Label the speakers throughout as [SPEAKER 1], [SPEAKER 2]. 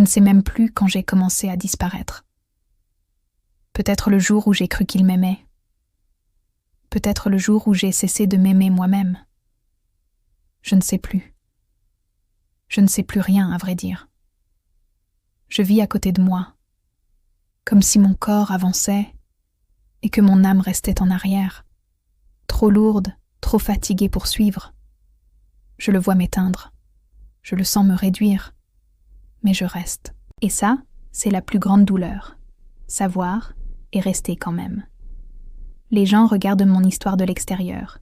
[SPEAKER 1] ne sais même plus quand j'ai commencé à disparaître. Peut-être le jour où j'ai cru qu'il m'aimait. Peut-être le jour où j'ai cessé de m'aimer moi-même. Je ne sais plus. Je ne sais plus rien, à vrai dire. Je vis à côté de moi, comme si mon corps avançait et que mon âme restait en arrière, trop lourde, trop fatiguée pour suivre. Je le vois m'éteindre, je le sens me réduire, mais je reste. Et ça, c'est la plus grande douleur, savoir et rester quand même. Les gens regardent mon histoire de l'extérieur,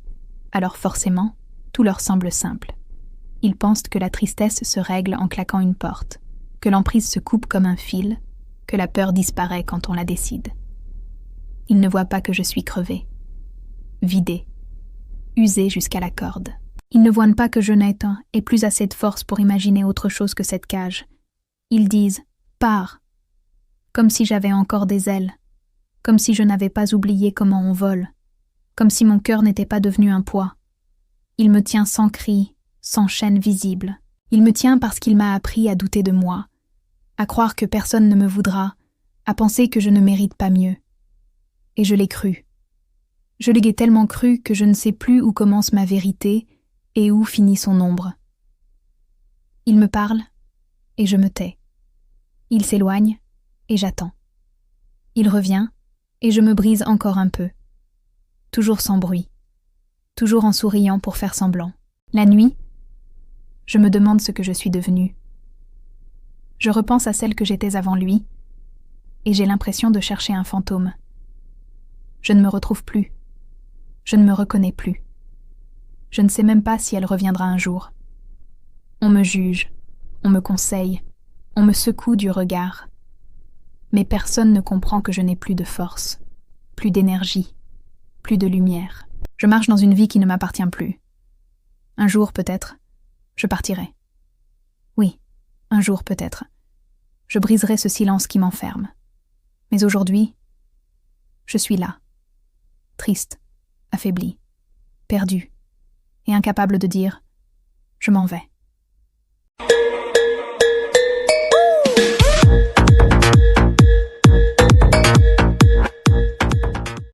[SPEAKER 1] alors forcément, tout leur semble simple. Ils pensent que la tristesse se règle en claquant une porte, que l'emprise se coupe comme un fil, que la peur disparaît quand on la décide. Ils ne voient pas que je suis crevée, vidée, usée jusqu'à la corde. Ils ne voient pas que je n'ai plus assez de force pour imaginer autre chose que cette cage. Ils disent « pars », comme si j'avais encore des ailes, comme si je n'avais pas oublié comment on vole, comme si mon cœur n'était pas devenu un poids. Il me tient sans cri, sans chaîne visible. Il me tient parce qu'il m'a appris à douter de moi, à croire que personne ne me voudra, à penser que je ne mérite pas mieux. Et je l'ai cru. Je l'ai tellement cru que je ne sais plus où commence ma vérité et où finit son ombre. Il me parle et je me tais. Il s'éloigne et j'attends. Il revient et je me brise encore un peu. Toujours sans bruit. Toujours en souriant pour faire semblant. La nuit, je me demande ce que je suis devenue. Je repense à celle que j'étais avant lui et j'ai l'impression de chercher un fantôme. Je ne me retrouve plus. Je ne me reconnais plus. Je ne sais même pas si elle reviendra un jour. On me juge, on me conseille, on me secoue du regard. Mais personne ne comprend que je n'ai plus de force, plus d'énergie, plus de lumière. Je marche dans une vie qui ne m'appartient plus. Un jour, peut-être, je partirai. Oui, un jour, peut-être, je briserai ce silence qui m'enferme. Mais aujourd'hui, je suis là, triste, affaiblie, perdue, et incapable de dire « je m'en vais ».